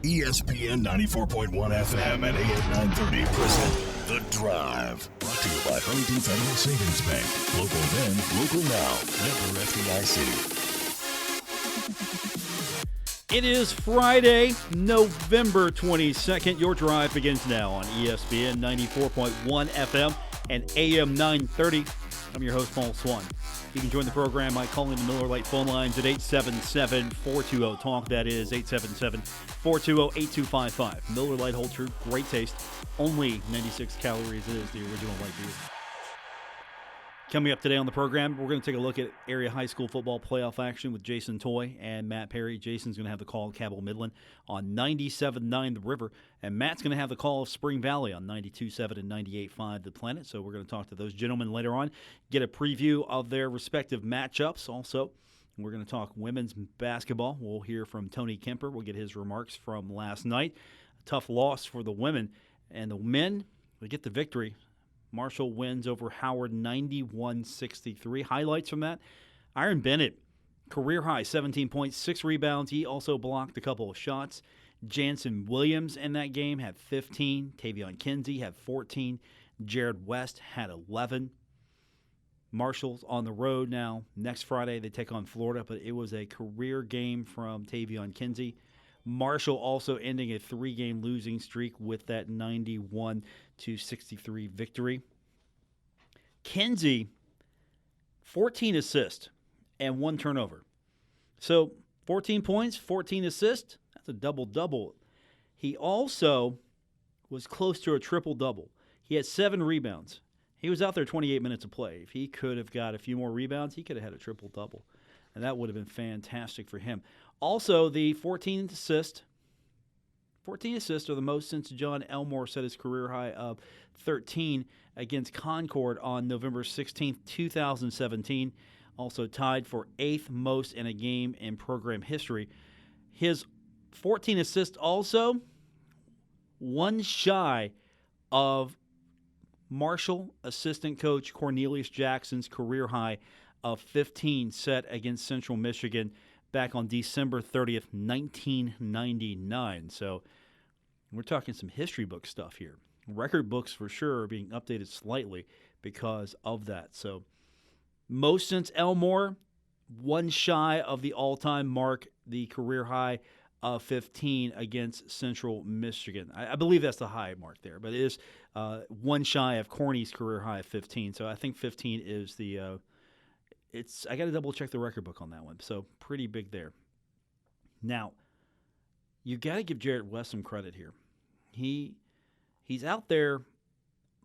ESPN 94.1 FM and AM 930 present The Drive. Brought to you by Huntington Federal Savings Bank. Local then, local now. Member FDIC. It is Friday, November 22nd. Your drive begins now on ESPN 94.1 FM and AM 930. I'm your host, Paul Swann. You can join the program by calling the Miller Lite phone lines at 877-420-TALK. That is 877-420-8255. Miller Lite Hold True, great taste. Only 96 calories is the original light beer. Coming up today on the program, we're going to take a look at area high school football playoff action with Jason Toy and Matt Perry. Jason's going to have the call of Cabell Midland on 97.9 The River, and Matt's going to have the call of Spring Valley on 92.7 and 98.5 The Planet. So we're going to talk to those gentlemen later on, get a preview of their respective matchups. Also, we're going to talk women's basketball. We'll hear from Tony Kemper. We'll get his remarks from last night. A tough loss for the women, and the men, they get the victory. Marshall wins over Howard 91-63. Highlights from that: Iron Bennett, career high, 17 points, 6 rebounds. He also blocked a couple of shots. Jansen Williams in that game had 15. Tavion Kinsey had 14. Jared West had 11. Marshall's on the road now. Next Friday they take on Florida, but it was a career game from Tavion Kinsey. Marshall also ending a 3-game losing streak with that 91-63 victory. Kinsey, 14 assists and 1 turnover. So 14 points, 14 assists, that's a double-double. He also was close to a triple-double. He had 7 rebounds. He was out there 28 minutes of play. If he could have got a few more rebounds, he could have had a triple-double. And that would have been fantastic for him. Also, the 14 assists are the most since John Elmore set his career high of 13 against Concord on November 16th, 2017. Also tied for 8th most in a game in program history. His 14 assists also one shy of Marshall assistant coach Cornelius Jackson's career high of 15 set against Central Michigan back on December 30th, 1999. So we're talking some history book stuff here. Record books for sure are being updated slightly because of that. So most since Elmore, one shy of the all-time mark, the career high of 15 against Central Michigan. I believe that's the high mark there, but it is one shy of Corny's career high of 15. So I think 15 is the I got to double-check the record book on that one, so pretty big there. Now, you got to give Jared West some credit here. He's out there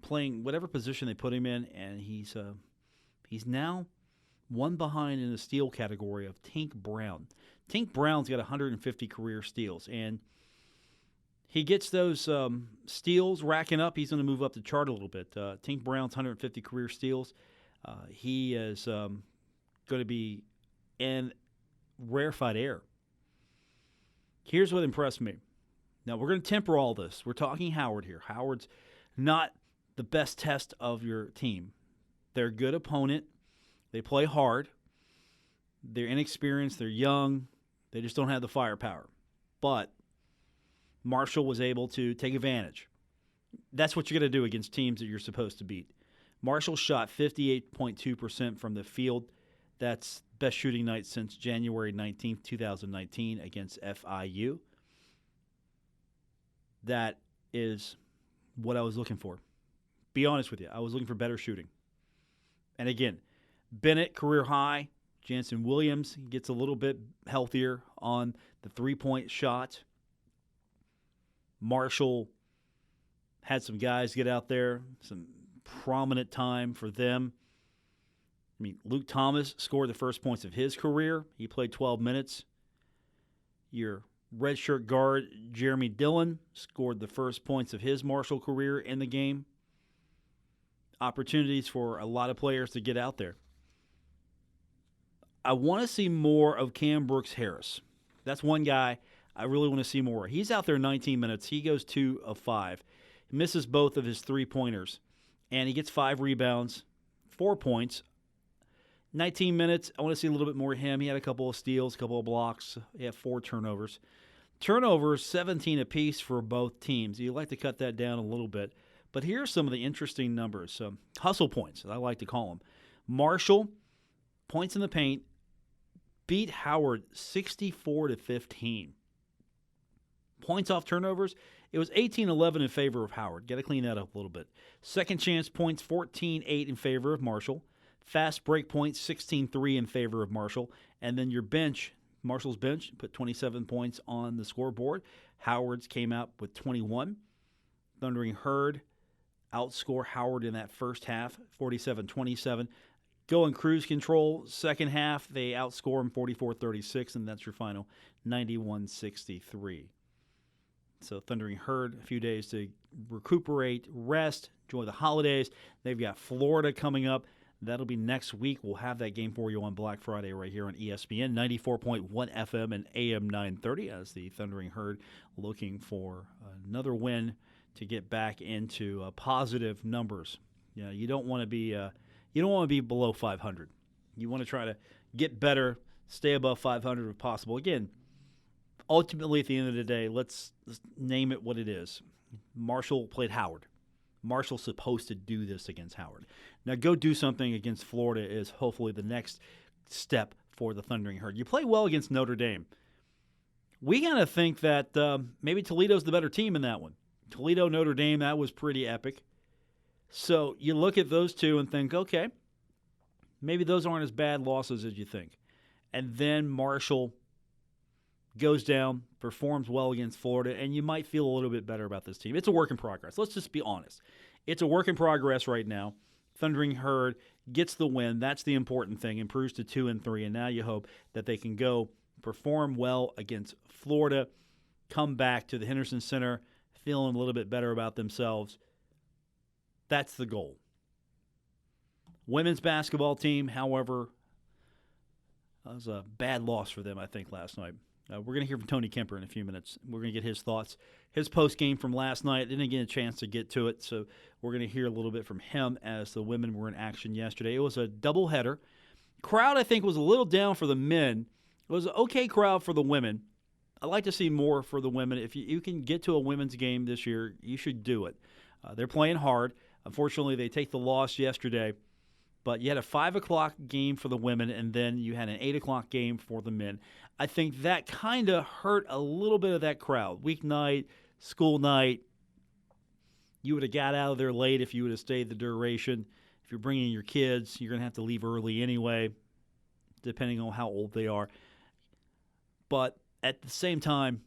playing whatever position they put him in, and he's now one behind in the steal category of Tink Brown. Tink Brown's got 150 career steals, and he gets those steals racking up. He's going to move up the chart a little bit. Tink Brown's 150 career steals. He is going to be in rarefied air. Here's what impressed me. Now, we're going to temper all this. We're talking Howard here. Howard's not the best test of your team. They're a good opponent. They play hard. They're inexperienced. They're young. They just don't have the firepower. But Marshall was able to take advantage. That's what you're going to do against teams that you're supposed to beat. Marshall shot 58.2% from the field. That's best shooting night since January 19th, 2019 against FIU. That is what I was looking for. Be honest with you, I was looking for better shooting. And again, Bennett, career high. Jansen Williams gets a little bit healthier on the three-point shot. Marshall had some guys get out there, some prominent time for them. I mean, Luke Thomas scored the first points of his career. He played 12 minutes. Your redshirt guard, Jeremy Dillon, scored the first points of his Marshall career in the game. Opportunities for a lot of players to get out there. I want to see more of Cam Brooks Harris. That's one guy I really want to see more. He's out there 19 minutes. He goes 2 of 5. He misses both of his three-pointers. And he gets 5 rebounds, 4 points. 19 minutes, I want to see a little bit more of him. He had a couple of steals, a couple of blocks. He had 4 turnovers. Turnovers, 17 apiece for both teams. You'd like to cut that down a little bit. But here are some of the interesting numbers. Hustle points, I like to call them. Marshall, points in the paint, beat Howard 64-15. Points off turnovers, it was 18-11 in favor of Howard. Got to clean that up a little bit. Second chance points, 14-8 in favor of Marshall. Fast break points, 16-3 in favor of Marshall. And then your bench, Marshall's bench, put 27 points on the scoreboard. Howard's came out with 21. Thundering Herd outscore Howard in that first half, 47-27. Go in cruise control. Second half, they outscore them 44-36, and that's your final, 91-63. So Thundering Herd, a few days to recuperate, rest, enjoy the holidays. They've got Florida coming up. That'll be next week. We'll have that game for you on Black Friday right here on ESPN, 94.1 FM and AM 930 as the Thundering Herd looking for another win to get back into positive numbers. You don't want to be below 500. You want to try to get better, stay above 500 if possible. Again, ultimately at the end of the day, let's name it what it is. Marshall played Howard. Marshall's supposed to do this against Howard. Now go do something against Florida is hopefully the next step for the Thundering Herd. You play well against Notre Dame. We kind of think that maybe Toledo's the better team in that one. Toledo, Notre Dame, that was pretty epic. So you look at those two and think, okay, maybe those aren't as bad losses as you think. And then Marshall goes down, performs well against Florida, and you might feel a little bit better about this team. It's a work in progress. Let's just be honest. It's a work in progress right now. Thundering Herd gets the win. That's the important thing. Improves to 2-3, and now you hope that they can go perform well against Florida, come back to the Henderson Center feeling a little bit better about themselves. That's the goal. Women's basketball team, however, that was a bad loss for them, I think, last night. We're going to hear from Tony Kemper in a few minutes. We're going to get his thoughts, his post-game from last night. Didn't get a chance to get to it, so we're going to hear a little bit from him as the women were in action yesterday. It was a doubleheader. Crowd, I think, was a little down for the men. It was an okay crowd for the women. I'd like to see more for the women. If you can get to a women's game this year, you should do it. They're playing hard. Unfortunately, they take the loss yesterday. But you had a 5 o'clock game for the women, and then you had an 8 o'clock game for the men. I think that kind of hurt a little bit of that crowd. Weeknight, school night, you would have got out of there late if you would have stayed the duration. If you're bringing your kids, you're going to have to leave early anyway, depending on how old they are. But at the same time,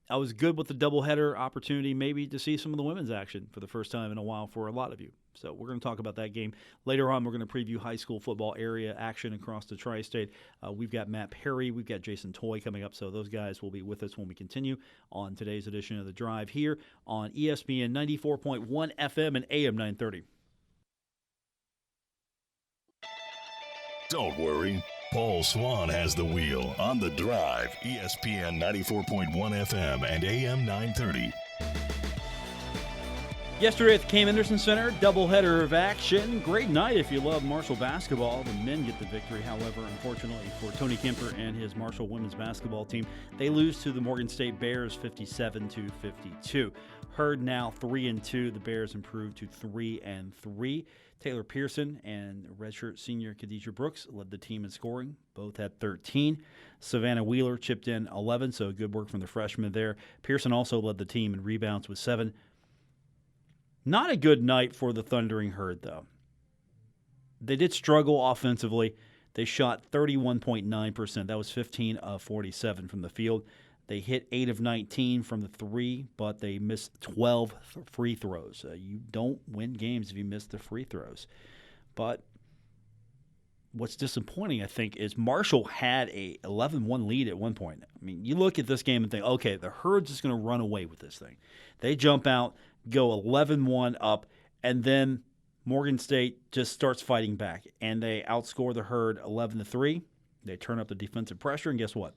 I was good with the doubleheader opportunity maybe to see some of the women's action for the first time in a while for a lot of you. So we're going to talk about that game. Later on, we're going to preview high school football area action across the tri-state. We've got Matt Perry. We've got Jason Toy coming up. So those guys will be with us when we continue on today's edition of The Drive here on ESPN 94.1 FM and AM 930. Don't worry. Paul Swann has the wheel on The Drive, ESPN 94.1 FM and AM 930. Yesterday at the Cam Henderson Center, doubleheader of action. Great night if you love Marshall basketball. The men get the victory. However, unfortunately for Tony Kemper and his Marshall women's basketball team, they lose to the Morgan State Bears 57-52. Herd now 3-2. The Bears improved to 3-3. Taylor Pearson and redshirt senior Khadijah Brooks led the team in scoring. Both had 13. Savannah Wheeler chipped in 11, so good work from the freshman there. Pearson also led the team in rebounds with 7. Not a good night for the Thundering Herd, though. They did struggle offensively. They shot 31.9%. That was 15 of 47 from the field. They hit 8 of 19 from the 3, but they missed 12 free throws. You don't win games if you miss the free throws. But what's disappointing, I think, is Marshall had a 11-1 lead at one point. I mean, you look at this game and think, okay, the Herd's just going to run away with this thing. They jump out, go 11-1 up, and then Morgan State just starts fighting back, and they outscore the Herd 11-3. They turn up the defensive pressure, and guess what?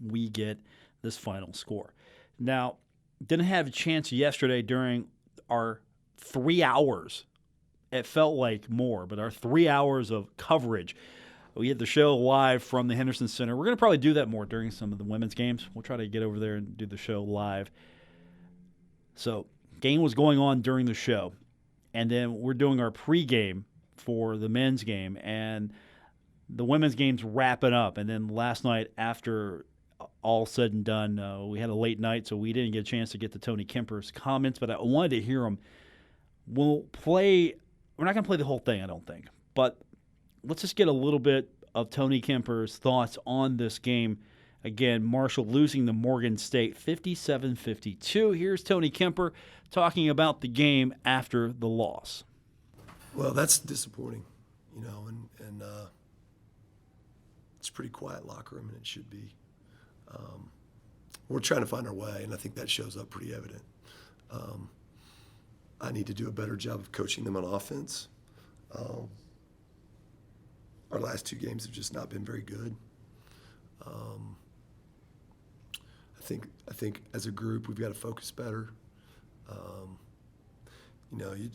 We get this final score. Now, didn't have a chance yesterday during our 3 hours. It felt like more, but our 3 hours of coverage We had the show live from the Henderson Center. We're going to probably do that more during some of the women's games. We'll try to get over there and do the show live. So, game was going on during the show. And then we're doing our pregame for the men's game. And the women's game's wrapping up. And then last night, after all said and done, we had a late night, so we didn't get a chance to get to Tony Kemper's comments. But I wanted to hear him. We're not going to play the whole thing, I don't think. But let's just get a little bit of Tony Kemper's thoughts on this game. Again, Marshall losing to Morgan State 57-52. Here's Tony Kemper talking about the game after the loss. Well, that's disappointing, and it's a pretty quiet locker room, and it should be. We're trying to find our way, and I think that shows up pretty evident. I need to do a better job of coaching them on offense. Our last two games have just not been very good. I think as a group we've got to focus better. You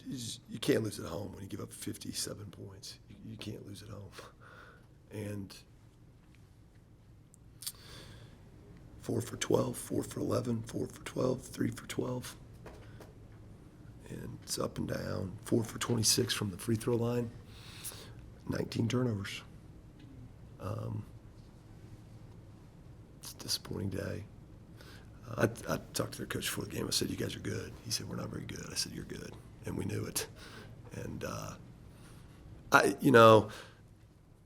can't lose at home when you give up 57 points. You can't lose at home. And 4 for 12, 4 for 11, 4 for 12, 3 for 12. And it's up and down. 4 for 26 from the free throw line. 19 turnovers. It's a disappointing day. I talked to their coach before the game. I said, "You guys are good." He said, "We're not very good." I said, "You're good," and we knew it. And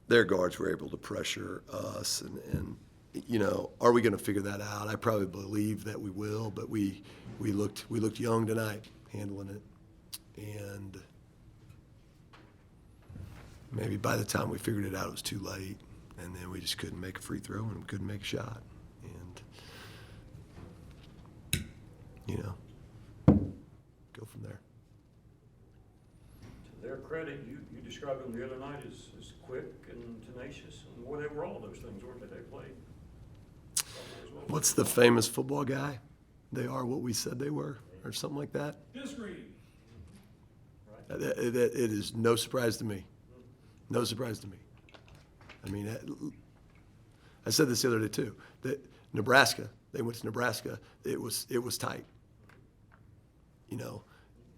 their guards were able to pressure us, and are we going to figure that out? I probably believe that we will, but we looked young tonight handling it, and maybe by the time we figured it out, it was too late, and then we just couldn't make a free throw and we couldn't make a shot, and go from there. To their credit, you described them the other night as quick and tenacious, and boy, they were all those things, weren't they? They played. What's the famous football guy? They are what we said they were, or something like that. Disagree. Right. It is no surprise to me. No surprise to me. I mean, I said this the other day too. That Nebraska, they went to Nebraska. It was tight.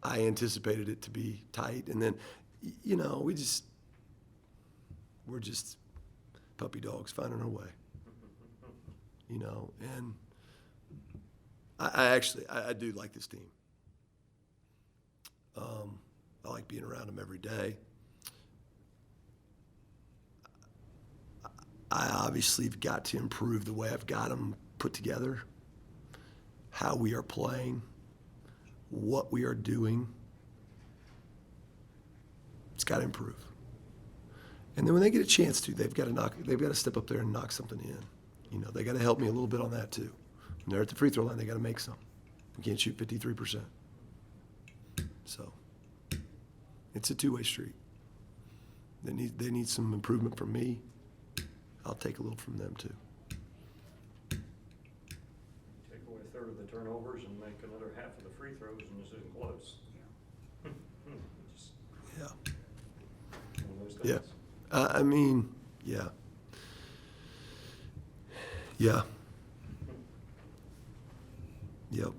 I anticipated it to be tight, and then, we're just puppy dogs finding our way. And I do like this team. I like being around them every day. I obviously have got to improve the way I've got them put together, how we are playing, what we are doing. It's got to improve. And then when they get a chance to, they've got to step up there and knock something in. They got to help me a little bit on that too. When they're at the free throw line, they got to make some. We can't shoot 53%. So it's a two-way street. They need some improvement from me. I'll take a little from them too. Take away a third of the turnovers and make another half of the free throws, and this isn't close. Yeah. One of those things. Yeah. Yeah. Yep.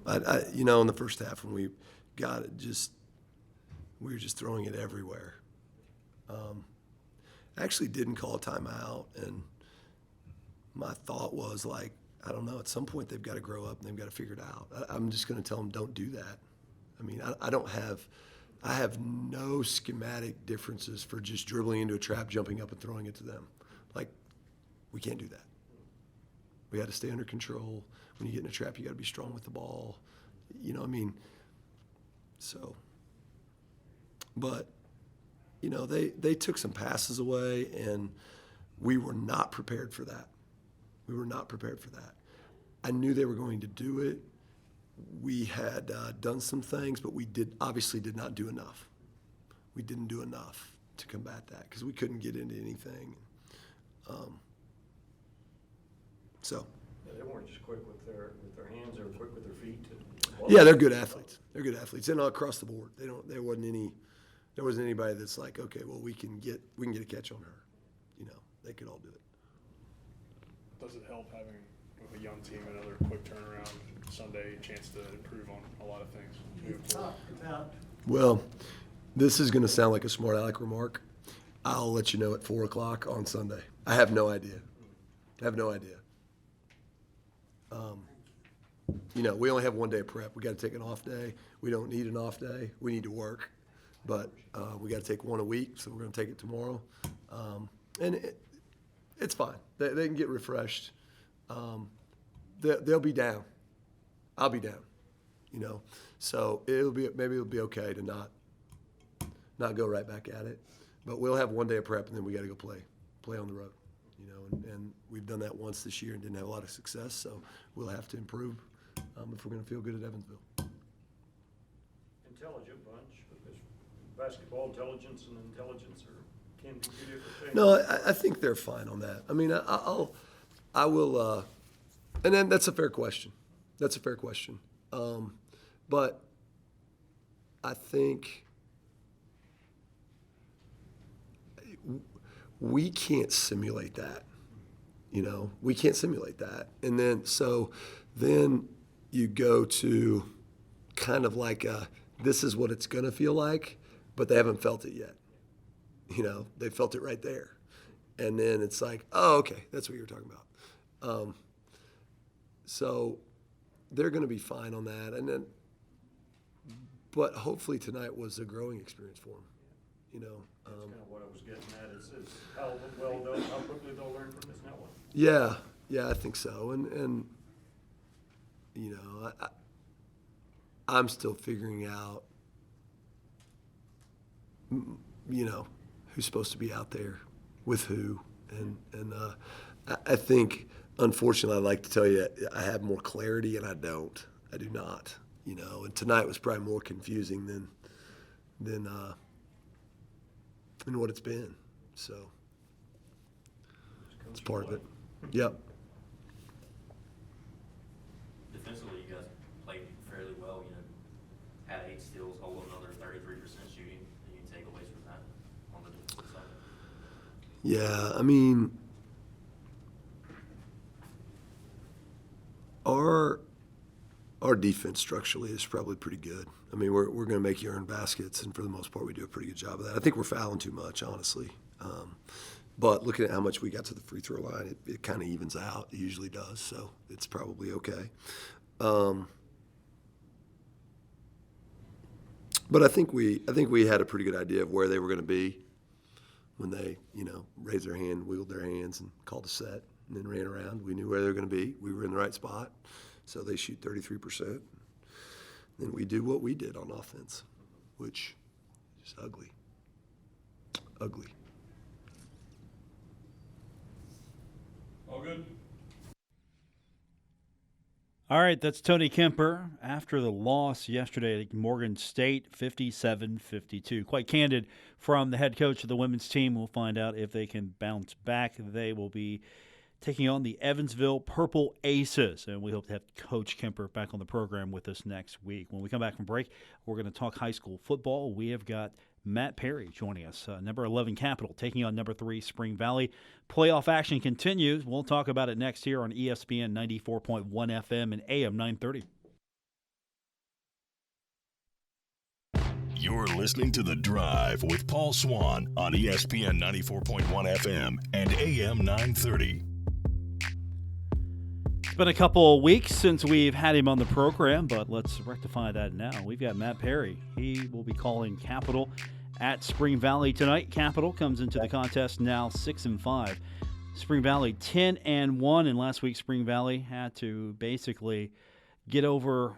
In the first half when we got it, we were just throwing it everywhere. I actually didn't call a timeout, and my thought was like, I don't know, at some point they've got to grow up and they've got to figure it out. I'm just going to tell them, don't do that. I mean, I have no schematic differences for just dribbling into a trap, jumping up and throwing it to them. Like, we can't do that. We got to stay under control. When you get in a trap, you got to be strong with the ball. So, but, they took some passes away, and we were not prepared for that. I knew they were going to do it. We had done some things, but we obviously did not do enough. We didn't do enough to combat that because we couldn't get into anything. Yeah, they weren't just quick with their hands; they were quick with their feet. Yeah, they're good athletes. And across the board. There wasn't anybody that's like, okay, well we can get a catch on her. they could all do it. Does it help having with a young team another quick turnaround Sunday, chance to improve on a lot of things moving forward? Well, this is going to sound like a smart aleck remark. I'll let you know at 4 o'clock on Sunday. I have no idea. We only have 1 day of prep. We got to take an off day. We don't need an off day. We need to work, but we got to take one a week. So we're going to take it tomorrow, and it's fine. They can get refreshed. They'll be down. I'll be down. So maybe it'll be okay to not go right back at it. But we'll have 1 day of prep, and then we got to go play on the road. And we've done that once this year and didn't have a lot of success. So we'll have to improve if we're going to feel good at Evansville. Intelligent bunch, because basketball intelligence and intelligence can be two different things. No, I think they're fine on that. I mean, I will, and then that's a fair question. But I think we can't simulate that. We can't simulate that. And then you go to kind of like this is what it's going to feel like, but they haven't felt it yet. They felt it right there. And then it's like, oh, okay, that's what you were talking about. So they're going to be fine on that. But hopefully tonight was a growing experience for them. That's kind of what I was getting at is how quickly they'll learn from this now one. Yeah, I think so. And I'm still figuring out, who's supposed to be out there with who. And I think, unfortunately, I'd like to tell you I have more clarity, and I don't. I do not. And tonight was probably more confusing than what it's been. So it's part of it. Yep. Defensively, you guys played fairly well. Had 8 steals, hold another 33% shooting. You can take away from that on the defensive side. Yeah, I mean, our defense structurally is probably pretty good. I mean, we're going to make you earn baskets, and for the most part, we do a pretty good job of that. I think we're fouling too much, honestly. But looking at how much we got to the free throw line, it kind of evens out. It usually does, so it's probably okay. But I think we had a pretty good idea of where they were going to be when they, raised their hand, wiggled their hands, and called a set, and then ran around. We knew where they were going to be. We were in the right spot. So they shoot 33%. Then we do what we did on offense, which is ugly. Ugly. All good. All right, that's Tony Kemper after the loss yesterday at Morgan State, 57-52. Quite candid from the head coach of the women's team. We'll find out if they can bounce back. They will be taking on the Evansville Purple Aces, and we hope to have Coach Kemper back on the program with us next week. When we come back from break, we're going to talk high school football. We have got Matt Perry joining us, number 11 Capital, taking on number 3 Spring Valley. Playoff action continues. We'll talk about it next here on ESPN 94.1 FM and AM 930. You're listening to The Drive with Paul Swann on ESPN 94.1 FM and AM 930. It's been a couple of weeks since we've had him on the program, but let's rectify that now. We've got Matt Perry. He will be calling Capital at Spring Valley tonight. Capital comes into the contest now 6-5. Spring Valley 10-1, and last week Spring Valley had to basically get over,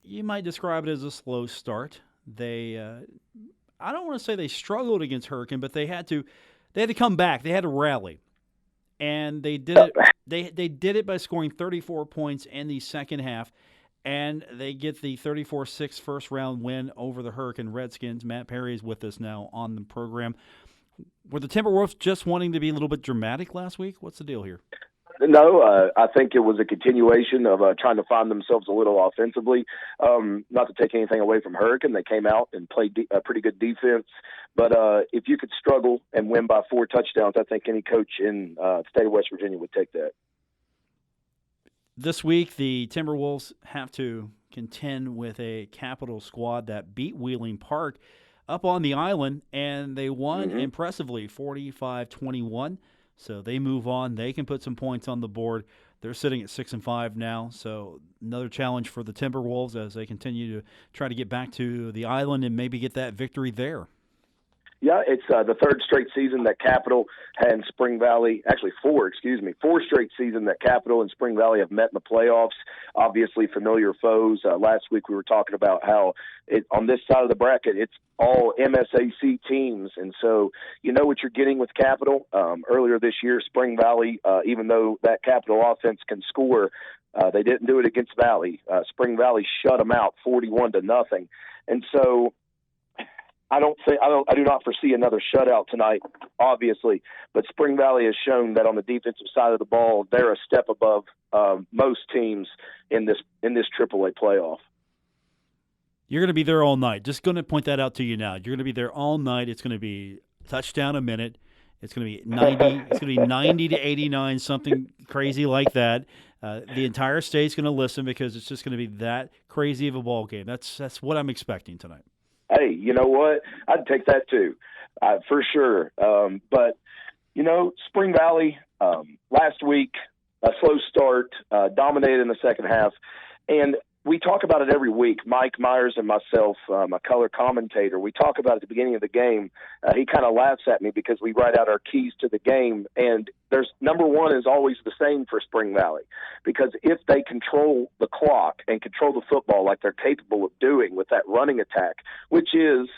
you might describe it as a slow start. They, I don't want to say they struggled against Hurricane, but they had to come back. They had to rally. And they did it. They did it by scoring 34 points in the second half, and they get the 34-6 first-round win over the Hurricane Redskins. Matt Perry is with us now on the program. Were the Timberwolves just wanting to be a little bit dramatic last week? What's the deal here? No, I think it was a continuation of trying to find themselves a little offensively. Not to take anything away from Hurricane. They came out and played a pretty good defense. But if you could struggle and win by 4 touchdowns, I think any coach in the state of West Virginia would take that. This week, the Timberwolves have to contend with a Capital squad that beat Wheeling Park up on the island, and they won impressively, 45-21. So they move on. They can put some points on the board. They're sitting at 6-5 now. So another challenge for the Timberwolves as they continue to try to get back to the island and maybe get that victory there. Yeah, it's the 3rd straight season that Capital and Spring Valley, actually 4 straight season that Capital and Spring Valley have met in the playoffs. Obviously familiar foes. Last week we were talking about how on this side of the bracket, it's all MSAC teams. And so you know what you're getting with Capital. Earlier this year, Spring Valley, even though that Capital offense can score, they didn't do it against Valley. Spring Valley shut them out 41-0. And so I do not foresee another shutout tonight, obviously. But Spring Valley has shown that on the defensive side of the ball, they're a step above most teams in this AAA playoff. You're going to be there all night. Just going to point that out to you now. You're going to be there all night. It's going to be touchdown a minute. It's going to be 90. It's going to be 90 to 89, something crazy like that. The entire state's going to listen because it's just going to be that crazy of a ball game. That's what I'm expecting tonight. Hey, you know what? I'd take that too, for sure. But, Spring Valley, last week, a slow start, dominated in the second half. And we talk about it every week. Mike Myers and myself, my color commentator, we talk about it at the beginning of the game. He kind of laughs at me because we write out our keys to the game. And there's number one is always the same for Spring Valley, because if they control the clock and control the football like they're capable of doing with that running attack, which is,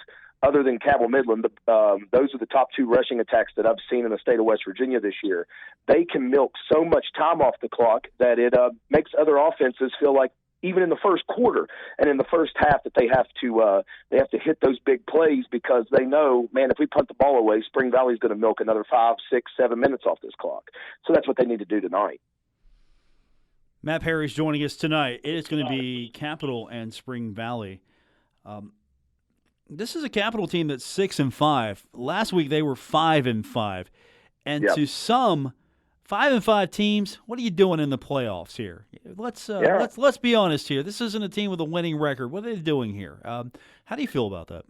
other than Cabell Midland, those are the top 2 rushing attacks that I've seen in the state of West Virginia this year. They can milk so much time off the clock that it makes other offenses feel like, even in the first quarter and in the first half, that they have to hit those big plays, because they know, man, if we punt the ball away, Spring Valley's going to milk another 5, 6, 7 minutes off this clock. So that's what they need to do tonight. Matt Perry's joining us tonight. It is going to be Capital and Spring Valley. This is a Capital team that's 6-5. Last week they were 5-5, and to some 5-5 teams, what are you doing in the playoffs here? Let's be honest here. This isn't a team with a winning record. What are they doing here? How do you feel about that?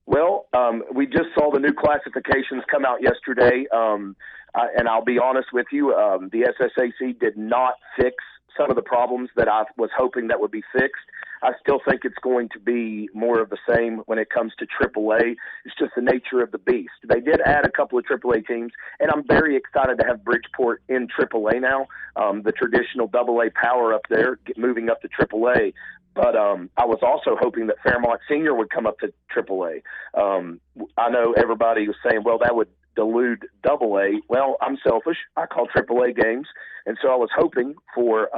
Well, we just saw the new classifications come out yesterday, and I'll be honest with you, the SSAC did not fix some of the problems that I was hoping that would be fixed. I still think it's going to be more of the same when it comes to AAA. It's just the nature of the beast. They did add a couple of AAA teams, and I'm very excited to have Bridgeport in AAA now, the traditional AA power up there, moving up to AAA. But I was also hoping that Fairmont Senior would come up to AAA. I know everybody was saying, well, that would dilute AA. Well, I'm selfish. I call AAA games. And so I was hoping for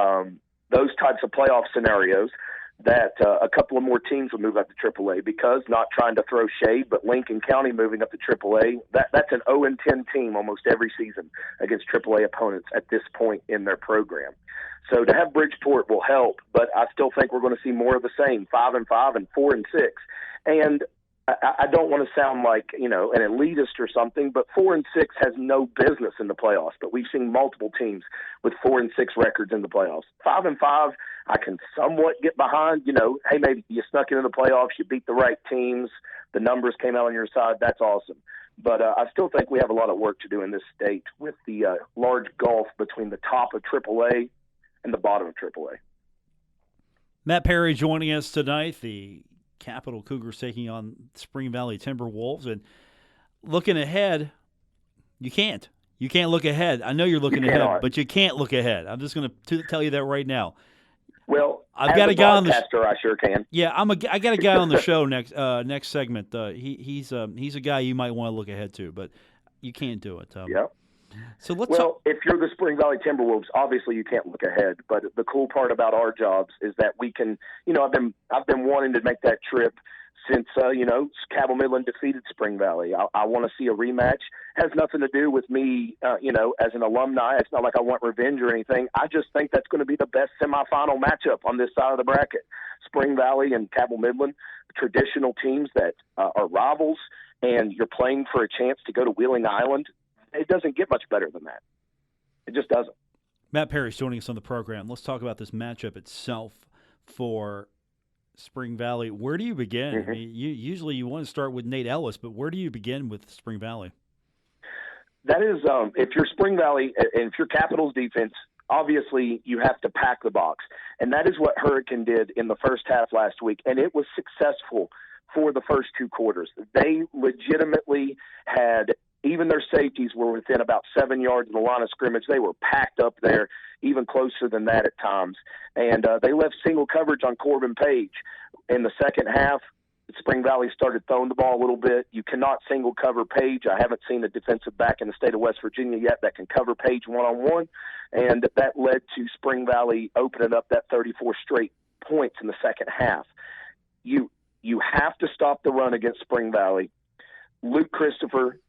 those types of playoff scenarios that a couple of more teams would move up to AAA, because, not trying to throw shade, but Lincoln County moving up to AAA, that's an 0-10 team almost every season against AAA opponents at this point in their program. So to have Bridgeport will help, but I still think we're going to see more of the same, 5-5 and 4-6. And I don't want to sound like, an elitist or something, but 4-6 has no business in the playoffs. But we've seen multiple teams with 4-6 records in the playoffs. 5-5, I can somewhat get behind. Hey, maybe you snuck into the playoffs, you beat the right teams, the numbers came out on your side. That's awesome. But I still think we have a lot of work to do in this state with the large gulf between the top of AAA and the bottom of AAA. Matt Perry joining us tonight. The Capital Cougars taking on Spring Valley Timberwolves. And looking ahead, you can't. You can't look ahead. I know you're looking ahead, but you can't look ahead. I'm just going to tell you that right now. Well, I've got a guy on the I sure can. Yeah, I got a guy on the show next segment. He's a guy you might want to look ahead to, but you can't do it. Yeah. So let's Well, if you're the Spring Valley Timberwolves, obviously you can't look ahead. But the cool part about our jobs is that we can. I've been wanting to make that trip since Cabell Midland defeated Spring Valley. I want to see a rematch. Has nothing to do with me, as an alumni. It's not like I want revenge or anything. I just think that's going to be the best semifinal matchup on this side of the bracket. Spring Valley and Cabell Midland, traditional teams that are rivals, and you're playing for a chance to go to Wheeling Island. It doesn't get much better than that. It just doesn't. Matt Perry's joining us on the program. Let's talk about this matchup itself for Spring Valley. Where do you begin? Mm-hmm. I mean, usually you want to start with Nate Ellis, but where do you begin with Spring Valley? That is, if you're Spring Valley and if you're Capitals defense, obviously you have to pack the box. And that is what Hurricane did in the first half last week, and it was successful for the first two quarters. They legitimately had, even their safeties were within about 7 yards of the line of scrimmage. They were packed up there, even closer than that at times. And they left single coverage on Corbin Page. In the second half, Spring Valley started throwing the ball a little bit. You cannot single cover Page. I haven't seen a defensive back in the state of West Virginia yet that can cover Page one-on-one. And that led to Spring Valley opening up that 34 straight points in the second half. You have to stop the run against Spring Valley. Luke Christopher,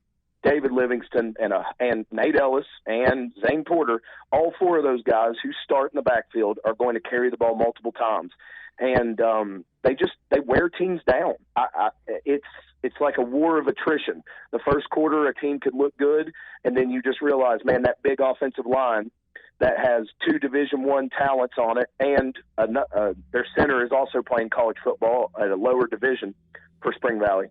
David Livingston, and Nate Ellis and Zane Porter, all four of those guys who start in the backfield are going to carry the ball multiple times. And they wear teams down. It's like a war of attrition. The first quarter, a team could look good, and then you just realize, man, that big offensive line that has two Division I talents on it, and their center is also playing college football at a lower division for Spring Valley.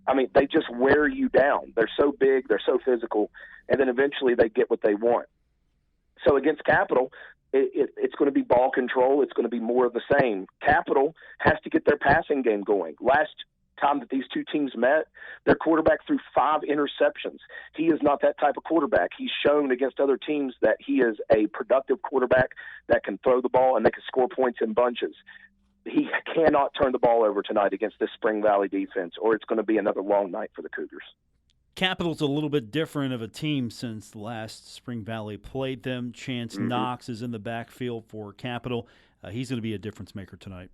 I mean, they just wear you down. They're so big, they're so physical, and then eventually they get what they want. So against Capital, it's going to be ball control. It's going to be more of the same. Capital has to get their passing game going. Last time that these two teams met, their quarterback threw 5 interceptions. He is not that type of quarterback. He's shown against other teams that he is a productive quarterback that can throw the ball and they can score points in bunches. He cannot turn the ball over tonight against this Spring Valley defense, or it's going to be another long night for the Cougars. Capital's a little bit different of a team since last Spring Valley played them. Chance Knox is in the backfield for Capital. He's going to be a difference maker tonight.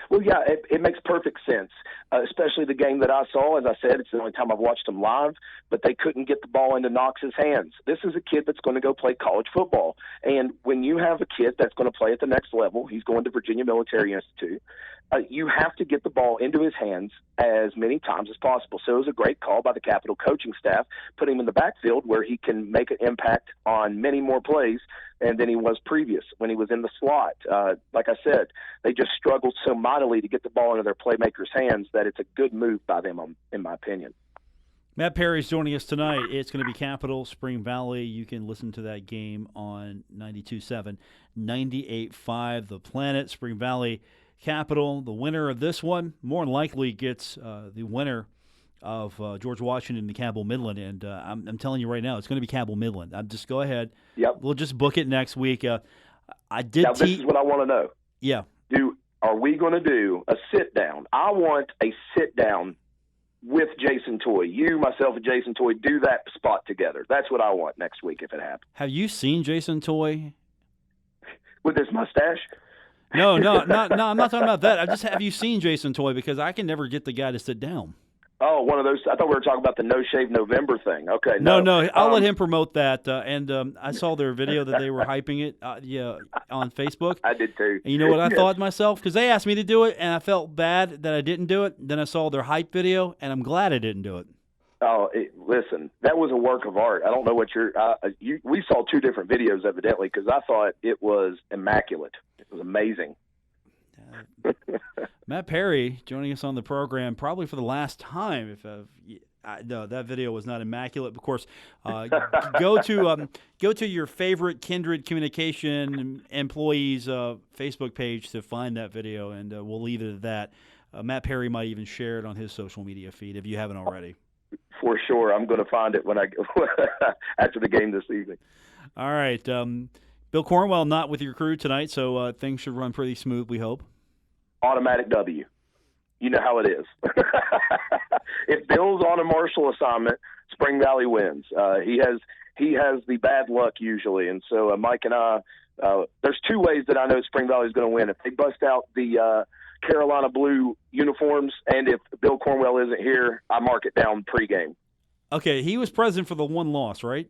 Well, yeah, it makes perfect sense, especially the game that I saw. As I said, it's the only time I've watched him live, but they couldn't get the ball into Knox's hands. This is a kid that's going to go play college football. And when you have a kid that's going to play at the next level, he's going to Virginia Military Institute, you have to get the ball into his hands as many times as possible. So it was a great call by the Capital coaching staff, put him in the backfield where he can make an impact on many more plays than he was previous when he was in the slot. Like I said, they just struggled so mightily to get the ball into their playmakers' hands that it's a good move by them, in my opinion. Matt Perry's joining us tonight. It's going to be Capital, Spring Valley. You can listen to that game on 92.7, 98.5, The Planet. Spring Valley, Capital. The winner of this one more than likely gets the winner of George Washington and the Cabell Midland. And I'm telling you right now, it's going to be Cabell Midland. Just go ahead. Yep. We'll just book it next week. Now, this is what I want to know. Yeah. Are we going to do a sit-down? I want a sit-down with Jason Toy. You, myself, and Jason Toy do that spot together. That's what I want next week if it happens. Have you seen Jason Toy? With his mustache? No, I'm not talking about that. Have you seen Jason Toy? Because I can never get the guy to sit down. Oh, one of those. I thought we were talking about the No Shave November thing. Okay. No. I'll let him promote that. And I saw their video that they were hyping it on Facebook. I did too. And you know what I thought myself? Because they asked me to do it, and I felt bad that I didn't do it. Then I saw their hype video, and I'm glad I didn't do it. Oh, listen, that was a work of art. I don't know what we saw 2 different videos, evidently, because I thought it was immaculate. It was amazing. Matt Perry joining us on the program, probably for the last time. No, that video was not immaculate. Of course, go to your favorite Kindred Communication employees' Facebook page to find that video, and we'll leave it at that. Matt Perry might even share it on his social media feed if you haven't already. For sure, I'm going to find it when after the game this evening. All right, Bill Cornwell not with your crew tonight, so things should run pretty smooth. We hope. Automatic W. You know how it is. If Bill's on a Marshall assignment, Spring Valley wins. He he has the bad luck usually. And so Mike and I, there's two ways that I know Spring Valley is going to win. If they bust out the Carolina blue uniforms, and if Bill Cornwell isn't here, I mark it down pregame. Okay, he was present for the one loss, right?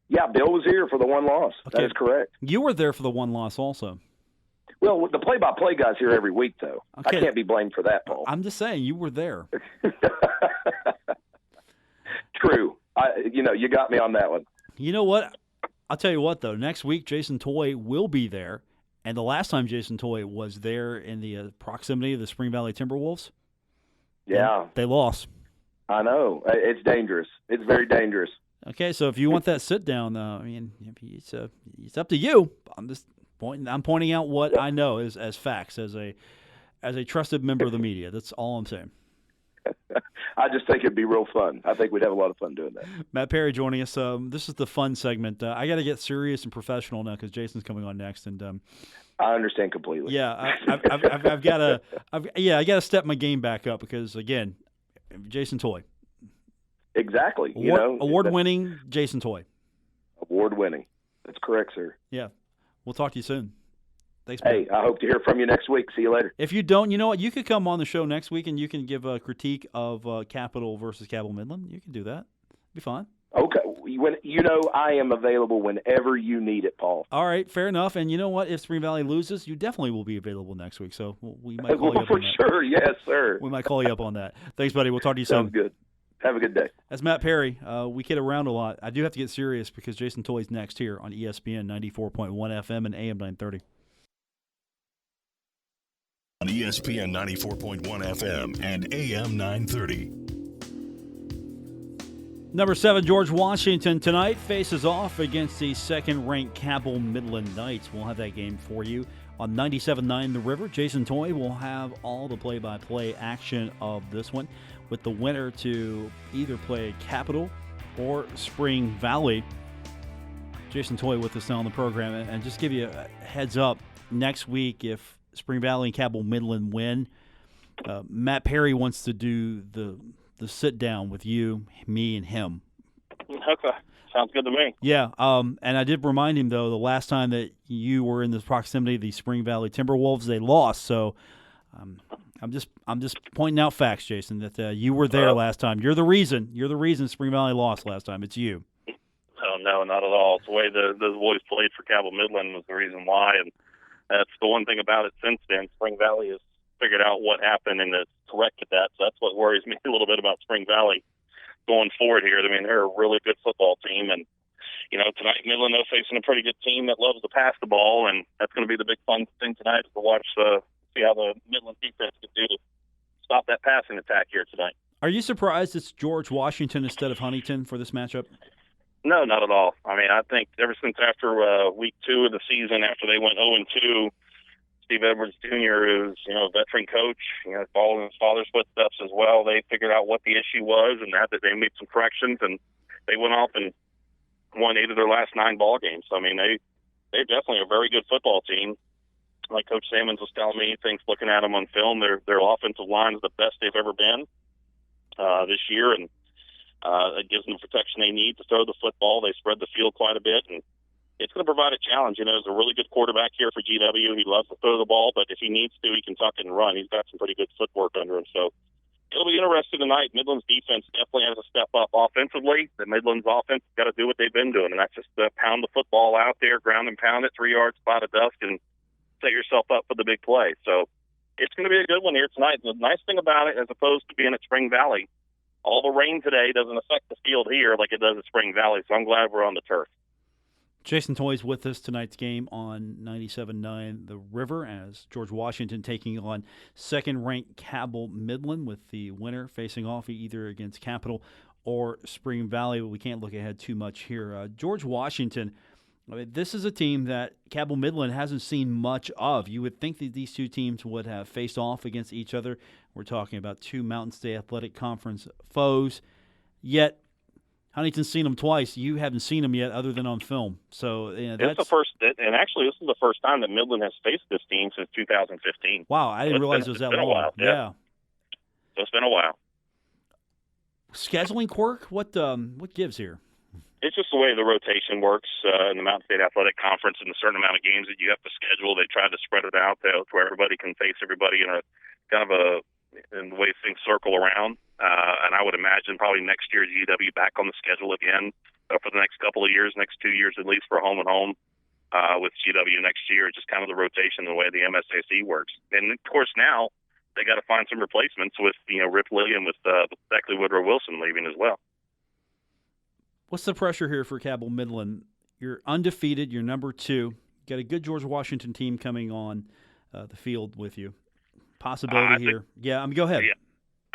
Yeah, Bill was here for the one loss. Okay. That is correct. You were there for the one loss also. Well, the play-by-play guy's here every week, though. Okay. I can't be blamed for that, Paul. I'm just saying, you were there. True. You got me on that one. You know what? I'll tell you what, though. Next week, Jason Toy will be there. And the last time Jason Toy was there in the proximity of the Spring Valley Timberwolves, yeah, they lost. I know. It's dangerous. It's very dangerous. Okay, so if you want that sit down, it's up to you. I'm pointing out what I know as facts, as a trusted member of the media. That's all I'm saying. I just think it'd be real fun. I think we'd have a lot of fun doing that. Matt Perry joining us. This is the fun segment. I got to get serious and professional now because Jason's coming on next, and I understand completely. Yeah, I've got to step my game back up because again, Jason Toy. Exactly. Award-winning Jason Toy. Award-winning. That's correct, sir. Yeah. We'll talk to you soon. Thanks, man. Hey, I hope to hear from you next week. See you later. If you don't, you know what? You could come on the show next week and you can give a critique of Capital versus Cabell Midland. You can do that. Be fine. Okay. I am available whenever you need it, Paul. All right, fair enough. And you know what? If Spring Valley loses, you definitely will be available next week. So we might call you up for on that. sure. Yes, sir. We might call you up on that. Thanks, buddy. We'll talk to you soon. Sounds good. Have a good day. That's Matt Perry. We kid around a lot. I do have to get serious because Jason Toy's next here on ESPN 94.1 FM and AM 930. On ESPN 94.1 FM and AM 930. Number 7, George Washington tonight faces off against the second-ranked Cabell Midland Knights. We'll have that game for you on 97.9 The River. Jason Toy will have all the play-by-play action of this one, with the winner to either play Capital or Spring Valley. Jason Toy with us now on the program, and just give you a heads up, next week if Spring Valley and Cabell Midland win, Matt Perry wants to do the sit-down with you, me, and him. Okay. Sounds good to me. Yeah, and I did remind him, though, the last time that you were in the proximity of the Spring Valley Timberwolves, they lost, so I'm just pointing out facts, Jason, that you were there last time. You're the reason Spring Valley lost last time. It's you. Oh, no, not at all. It's the way the boys played for Cabell Midland was the reason why, and that's the one thing about it since then. Spring Valley has figured out what happened and has corrected that, so that's what worries me a little bit about Spring Valley going forward here. I mean, they're a really good football team, and tonight Midland is facing a pretty good team that loves to pass the ball, and that's going to be the big fun thing tonight is to watch see how the Midland defense can do to stop that passing attack here tonight. Are you surprised it's George Washington instead of Huntington for this matchup? No, not at all. I mean, I think ever since after week 2 of the season, after they went 0-2, Steve Edwards Jr., who's a veteran coach, following his father's footsteps as well, they figured out what the issue was, and that they made some corrections, and they went off and won 8 of their last 9 ball games. So, I mean, they're definitely a very good football team. Like Coach Sammons was telling me, he thinks looking at them on film, their offensive line is the best they've ever been this year, and it gives them the protection they need to throw the football. They spread the field quite a bit, and it's going to provide a challenge. There's a really good quarterback here for GW. He loves to throw the ball, but if he needs to, he can tuck it and run. He's got some pretty good footwork under him. So it'll be interesting tonight. Midland's defense definitely has to step up offensively. The Midland's offense has got to do what they've been doing, and that's just pound the football out there, ground and pound it, 3 yards, spot of dust, and set yourself up for the big play. So it's going to be a good one here tonight. The nice thing about it, as opposed to being at Spring Valley, all the rain today doesn't affect the field here like it does at Spring Valley, so I'm glad we're on the turf. Jason Toy's with us tonight's game on 97.9 The River as George Washington taking on second-ranked Cabell Midland, with the winner facing off either against Capital or Spring Valley, but we can't look ahead too much here. George Washington, this is a team that Cabell Midland hasn't seen much of. You would think that these two teams would have faced off against each other. We're talking about 2 Mountain State Athletic Conference foes, yet Huntington's seen them twice. You haven't seen them yet, other than on film. So that's the first, and actually, this is the first time that Midland has faced this team since 2015. Wow, I didn't realize it was that long. It's been a while. Yeah. So it's been a while. Scheduling quirk? What gives here? It's just the way the rotation works in the Mountain State Athletic Conference and the certain amount of games that you have to schedule. They try to spread it out to where everybody can face everybody in a kind of in the way things circle around. And I would imagine probably next year GW back on the schedule again for the next couple of years, next 2 years at least for home and home with GW next year. Just kind of the rotation, the way the MSAC works. And of course now they got to find some replacements with Ripley and with Beckley Woodrow Wilson leaving as well. What's the pressure here for Cabell Midland? You're undefeated. You're number 2. You got a good George Washington team coming on the field with you. Possibility here. Go ahead. Yeah.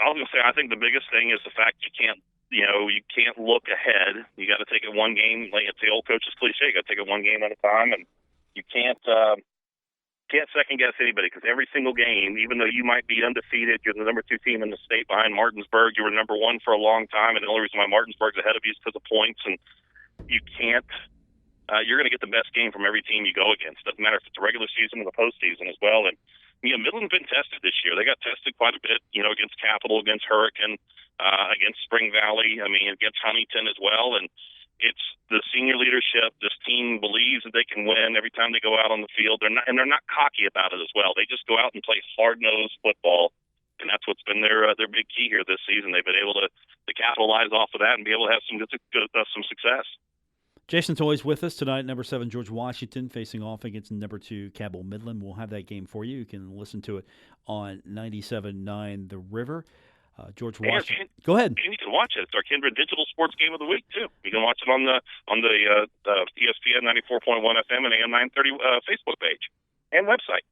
I was going to say, I think the biggest thing is the fact you can't look ahead. You got to take it one game. Like it's the old coach's cliche. You got to take it one game at a time, and you can't second guess anybody because every single game, even though you might be undefeated, you're the number 2 team in the state behind Martinsburg. You were number 1 for a long time, and the only reason why Martinsburg's ahead of you is because of points. And you can't. You're going to get the best game from every team you go against. Doesn't matter if it's a regular season or the postseason as well. And Midland's been tested this year. They got tested quite a bit. Against Capital, against Hurricane, against Spring Valley. Against Huntington as well. And it's the senior leadership. This team believes that they can win every time they go out on the field. They're not cocky about it as well. They just go out and play hard-nosed football, and that's what's been their big key here this season. They've been able to capitalize off of that and be able to have some success. Jason Toy's with us tonight. Number 7 George Washington facing off against number 2 Cabell Midland. We'll have that game for you. You can listen to it on 97.9 The River. George Washington. Go ahead. And you can watch it. It's our Kindred Digital Sports Game of the Week too. You can watch it on the ESPN 94.1 FM and AM 930 Facebook page and website.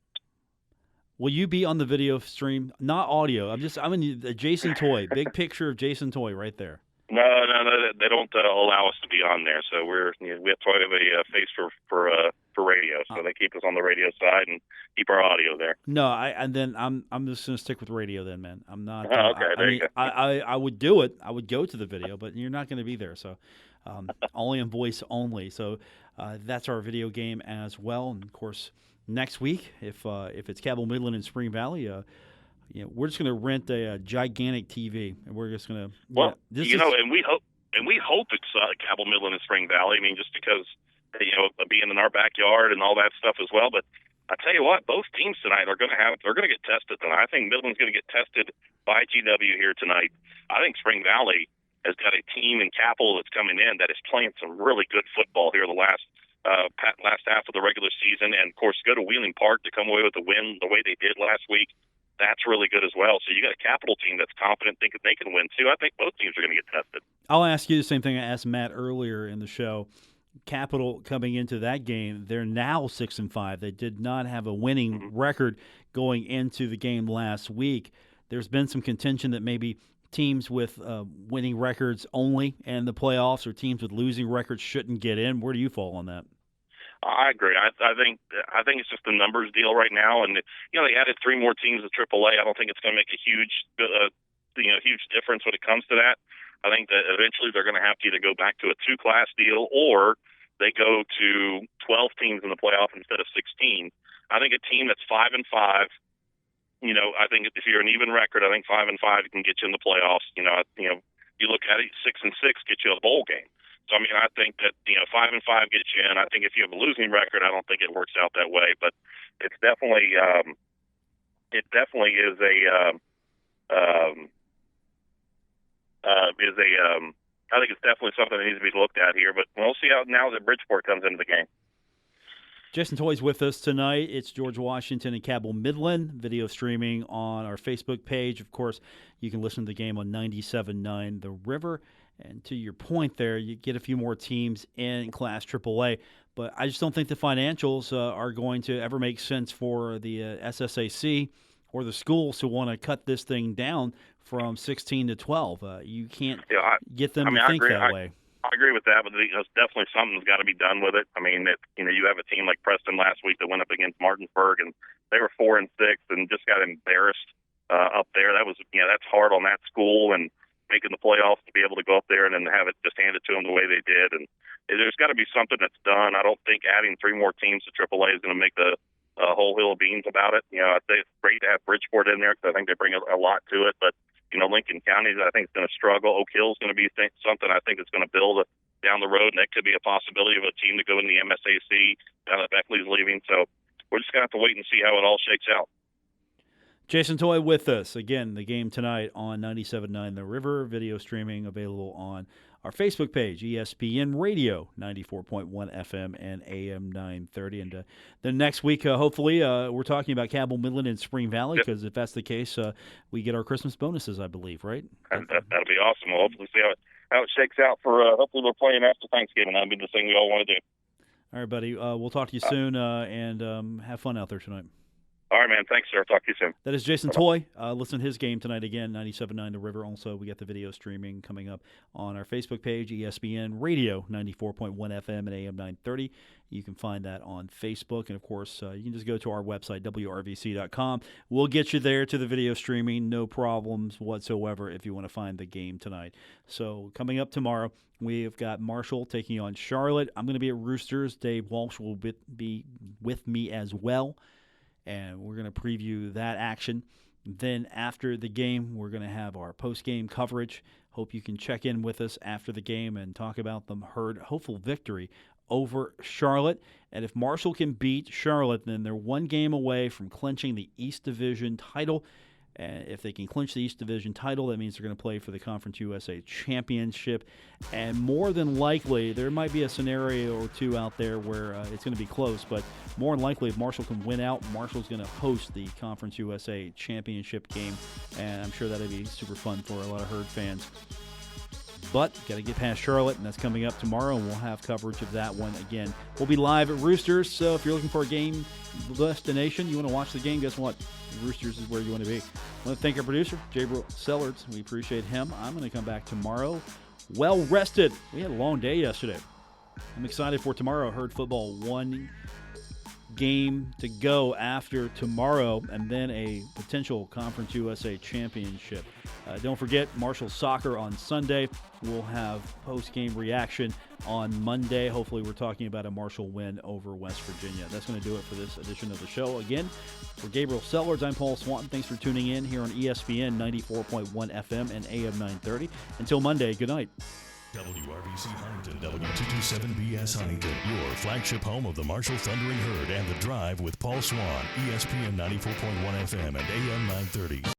Will you be on the video stream? Not audio. I'm in Jason Toy. Big picture of Jason Toy right there. No, they don't allow us to be on there. So we have to have a face for radio. So they keep us on the radio side and keep our audio there. No, I'm just going to stick with radio then, man. I'm not. Okay, you go. I would do it. I would go to the video, but you're not going to be there. So only in voice only. So that's our video game as well. And of course, next week, if it's Cabell Midland and Spring Valley. We're just going to rent a gigantic TV, and we're just going to. And we hope it's Cabell Midland and Spring Valley. Just because being in our backyard and all that stuff as well. But I tell you what, both teams tonight they're going to get tested tonight. I think Midland's going to get tested by GW here tonight. I think Spring Valley has got a team in Capital that's coming in that is playing some really good football here the last half of the regular season, and of course go to Wheeling Park to come away with the win the way they did last week. That's really good as well. So you got a Capital team that's confident, thinking they can win too. I think both teams are going to get tested. I'll ask you the same thing I asked Matt earlier in the show. Capital coming into that game, they're now 6-5. They did not have a winning record going into the game last week. There's been some contention that maybe teams with winning records only in the playoffs or teams with losing records shouldn't get in. Where do you fall on that? I agree. I think it's just a numbers deal right now, and they added 3 more teams to AAA. I don't think it's going to make a huge difference when it comes to that. I think that eventually they're going to have to either go back to a 2-class deal or they go to 12 teams in the playoff instead of 16. I think a team that's 5-5. I think if you're an even record, I think 5-5 can get you in the playoffs. You look at it, 6-6 get you a bowl game. So, I think that, 5-5 gets you in. I think if you have a losing record, I don't think it works out that way. But it's definitely, I think it's definitely something that needs to be looked at here. But we'll see how now that Bridgeport comes into the game. Jason Toy's with us tonight. It's George Washington and Cabell Midland. Video streaming on our Facebook page. Of course, you can listen to the game on 97.9 The River. And to your point there, you get a few more teams in Class AAA. But I just don't think the financials are going to ever make sense for the SSAC or the schools who want to cut this thing down from 16 to 12. You can't get them to think that way. I agree with that, but definitely something's got to be done with it. You have a team like Preston last week that went up against Martinsburg, and they were 4-6 and just got embarrassed up there. That was, that's hard on that school, and making the playoffs to be able to go up there and then have it just handed to them the way they did. And there's got to be something that's done. I don't think adding 3 more teams to AAA is going to make the whole hill of beans about it. I think it's great to have Bridgeport in there because I think they bring a lot to it, but Lincoln County, I think, is going to struggle. Oak Hill is going to be something I think is going to build down the road, and that could be a possibility of a team to go in the MSAC now that Beckley's leaving. So we're just going to have to wait and see how it all shakes out. Jason Toy with us. Again, the game tonight on 97.9 The River, video streaming available on our Facebook page, ESPN Radio, 94.1 FM and AM 930. And the next week, hopefully, we're talking about Cabell Midland and Spring Valley, because if that's the case, we get our Christmas bonuses, I believe, right? That'll be awesome. We'll hopefully see how it shakes out for hopefully we're playing after Thanksgiving. That'll be the thing we all want to do. All right, buddy. We'll talk to you soon, and have fun out there tonight. All right, man. Thanks, sir. Talk to you soon. That is Jason Toy. Listen to his game tonight again, 97.9 The River. Also, we got the video streaming coming up on our Facebook page, ESPN Radio, 94.1 FM and AM 930. You can find that on Facebook. And, of course, you can just go to our website, WRVC.com. We'll get you there to the video streaming. No problems whatsoever if you want to find the game tonight. So, coming up tomorrow, we've got Marshall taking on Charlotte. I'm going to be at Roosters. Dave Walsh will be with me as well. And we're going to preview that action. Then after the game, we're going to have our post-game coverage. Hope you can check in with us after the game and talk about the hopeful victory over Charlotte. And if Marshall can beat Charlotte, then they're one game away from clinching the East Division title. And if they can clinch the East Division title, that means they're going to play for the Conference USA Championship. And more than likely, there might be a scenario or two out there where it's going to be close. But more than likely, if Marshall can win out, Marshall's going to host the Conference USA Championship game. And I'm sure that'll be super fun for a lot of Herd fans. But got to get past Charlotte, and that's coming up tomorrow, and we'll have coverage of that one again. We'll be live at Roosters, so if you're looking for a game destination, you want to watch the game, guess what? Roosters is where you want to be. I want to thank our producer, Gabriel Sellards. We appreciate him. I'm going to come back tomorrow well-rested. We had a long day yesterday. I'm excited for tomorrow. Herd football, one game to go after tomorrow, and then a potential Conference USA Championship. Don't forget, Marshall Soccer on Sunday. We'll have post-game reaction on Monday. Hopefully we're talking about a Marshall win over West Virginia. That's going to do it for this edition of the show. Again, for Gabriel Sellards, I'm Paul Swann. Thanks for tuning in here on ESPN 94.1 FM and AM 930. Until Monday, good night. WRVC Huntington, W227BS Huntington, your flagship home of the Marshall Thundering Herd and The Drive with Paul Swann, ESPN 94.1 FM and AM 930.